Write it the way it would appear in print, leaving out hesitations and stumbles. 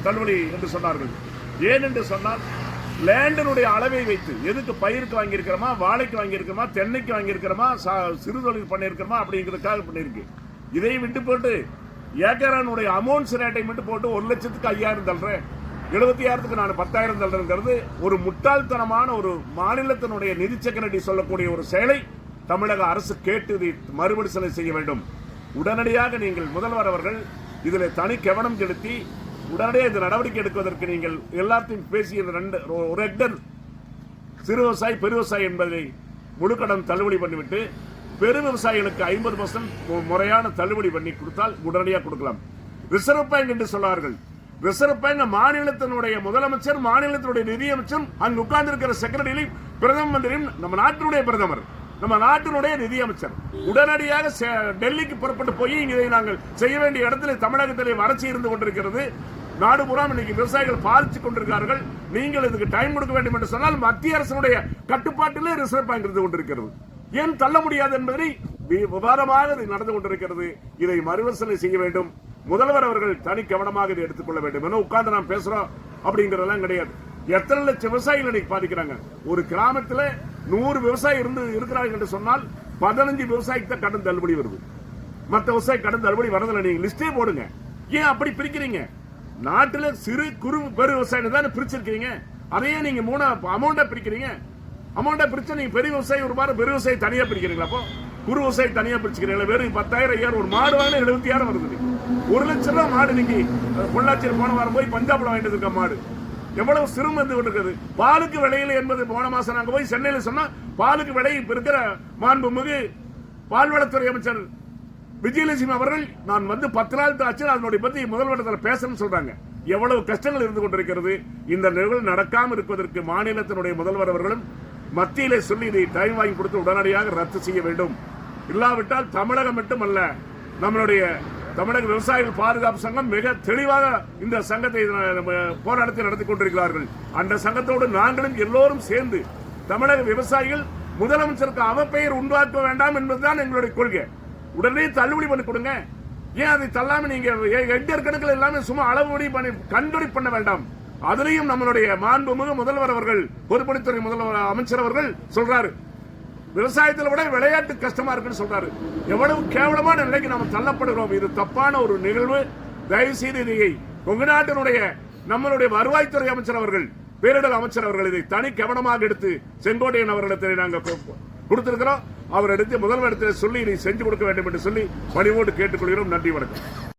தள்ளுபடி என்று சொன்னார்கள். ஏன் என்று சொன்னால் லேண்டினுடைய அளவை வைத்து எதுக்கு பயிருக்கு வாங்கியிருக்கிறோமா, வாழைக்கு வாங்கியிருக்கிறோமா, தென்னைக்கு வாங்கியிருக்கிறோமா, சிறு தொழில் பண்ணியிருக்கிறோமா அப்படிங்கிறதுக்காக பண்ணியிருக்கு. இதை விட்டு போட்டு ஏக்கரானுடைய அமௌண்ட்ஸ் ரேட்டை மட்டும் போட்டு 1,00,000 தள்ளுறேன், 76,000 நான் 10,000 தள்ளுறேங்கிறது ஒரு முட்டாள்தனமான ஒரு மாநிலத்தினுடைய நிதி செக்ரட்டரி சொல்லக்கூடிய ஒரு செயலை தமிழக அரசு கேட்டு இதை மறுபரிசீலனை செய்ய வேண்டும். உடனடியாக நீங்கள் முதல்வர் அவர்கள் இதில் தனி கவனம் செலுத்தி உடனடியாக இந்த நடவடிக்கை எடுப்பதற்கு நீங்கள் எல்லாத்தையும் பேசிய ஒரு ஹெக்டர் சிறு விவசாயி பெரு விவசாயி என்பதை முழுக்கடன் தள்ளுபடி பண்ணிவிட்டு பெரு விவசாயிகளுக்கு 50% முறையான தள்ளுபடி பண்ணி கொடுத்தால் உடனடியாக கொடுக்கலாம். ரிசர்வ் பேங்க் என்று சொல்வார்கள். ரிசர்வ் பேங்க் மாநிலத்தினுடைய முதலமைச்சர், மாநிலத்தினுடைய நிதியமைச்சர், அங்கு உட்கார்ந்து இருக்கிற செக்ரட்டரியும் பிரதம மந்திரியும் நம்ம நாட்டினுடைய பிரதமர், நம்ம நாட்டினுடைய நிதியமைச்சர் உடனடியாக டெல்லிக்கு புறப்பட்டு போய் இதை நாங்கள் செய்ய வேண்டிய இடத்துல தமிழகத்திலே வறட்சி இருந்து கொண்டிருக்கிறது, நாடு பூரா இன்னைக்கு விவசாயிகள் பாதித்துக் கொண்டிருக்கிறார்கள், நீங்கள் இதுக்கு டைம் கொடுக்க வேண்டும் என்று சொன்னால் மத்திய அரசுடைய கட்டுப்பாட்டிலே ரிசர்வ் பேங்க் இருந்து கொண்டிருக்கிறது, ஏன் தள்ள முடியாது என்பதை விவாதமாக நடந்து கொண்டிருக்கிறது. இதை மறுவசூலை செய்ய வேண்டும். முதல்வர் அவர்கள் தனி கவனமாக இதை எடுத்துக்கொள்ள வேண்டும். ஏன்னா உட்கார்ந்து நாம் பேசுறோம் அப்படிங்கறதெல்லாம் கிடையாது. எத்தனை லட்சம் விவசாயிகள் இன்னைக்கு பாதிக்கிறாங்க. ஒரு கிராமத்தில் 100 விவசாயி இருக்கிறார்கள் என்று சொன்னால் 15 விவசாயிக்கு தான் கடன் தள்ளுபடி வருது. மற்ற விவசாயி கடன் தள்ளுபடி வரதில்லை. நீங்க லிஸ்டே போடுங்க. ஏன் அப்படி பிரிக்கிறீங்க? நாட்டில் சிறு குறு பெரு விவசாயம் தானே பிரிச்சிருக்கீங்க. அதையே நீங்க 3 அமௌண்டா பிரிக்கிறீங்க. அமௌண்டா பிரிச்சு நீங்க பெரிய விவசாயி ஒரு மாதிரி பெரு விவசாயி தனியா பிரிக்கிறீங்களா? அப்போ குறு விவசாயி தனியா பிரிச்சுக்கிறீங்களா? வெறும் 10,000 ஒரு மாடு வாங்க 70,000 வருது. 1 லட்சம் ரூபாய் மாடு இன்னைக்கு பொள்ளாச்சியில் போன வாரம் போய் பஞ்சாப்ல வாங்கிட்டு இருக்க மாடு எவ்வளவு சிறும் வந்து கொண்டிருக்கிறது. பாலுக்கு விலையில் என்பது போன மாசம் நாங்க போய் சென்னையில் சொன்னா பாலுக்கு விலை இருக்கிற மாண்புமிகு பால்வளத்துறை அமைச்சர் விஜயலட்சுமி அவர்கள் நான் வந்து 10 நாள் ஆச்சு அதனுடைய பத்தி முதல்வரிடத்தில் பேசணும்னு சொல்றாங்க. எவ்வளவு கஷ்டங்கள் இருந்து கொண்டிருக்கிறது. இந்த நிகழ்வு நடக்காமல் இருப்பதற்கு மாநிலத்தினுடைய முதல்வர் அவர்களும் மத்தியிலே சொல்லி இதை டைம் வாங்கி கொடுத்து உடனடியாக ரத்து செய்ய வேண்டும். இல்லாவிட்டால் தமிழகம் மட்டுமல்ல, நம்மளுடைய தமிழக விவசாயிகள் பாதுகாப்பு சங்கம் மிக தெளிவாக இந்த சங்கத்தை போராட்டத்தை நடத்தி கொண்டிருக்கிறார்கள். அந்த சங்கத்தோடு நாங்களும் எல்லோரும் சேர்ந்து தமிழக விவசாயிகள் முதலமைச்சருக்கு அவப்பெயர் உண்டாக்க வேண்டாம் என்பதுதான் எங்களுடைய கொள்கை. உடனே தள்ளுபடி பண்ணி கொடுங்க. ஏன் அதை தள்ளாம நீங்க ஹெக்டேர் கணக்கில் எல்லாமே சும்மா அளவுபடி கண்டுபிடி பண்ண வேண்டாம். அதிலையும் நம்மளுடைய மாண்புமிகு முதல்வர் அவர்கள் பொதுப்பணித்துறை முதல்வர் அமைச்சர் அவர்கள் சொல்றாரு, விவசாயத்தில் விட விளையாட்டு கஷ்டமா இருக்குன்னு சொல்றாரு. எவ்வளவு கேவலமான நிலைக்கு நாம் தள்ளப்படுகிறோம். இது தப்பான ஒரு நிகழ்வு. தயவு செய்து இதை உங்க நாட்டினுடைய நம்மளுடைய வருவாய்த்துறை அமைச்சர் அவர்கள், பேரிடர் அமைச்சர் அவர்கள் இதை தனி கவனமாக எடுத்து செங்கோட்டையன் அவர்களிடத்தில் நாங்கள் கொடுத்திருக்கிறோம். அவர் எடுத்து முதல்வரிடத்தில் சொல்லி இதை செஞ்சு கொடுக்க வேண்டும் என்று சொல்லி பணிவோடு கேட்டுக்கொள்கிறோம். நன்றி, வணக்கம்.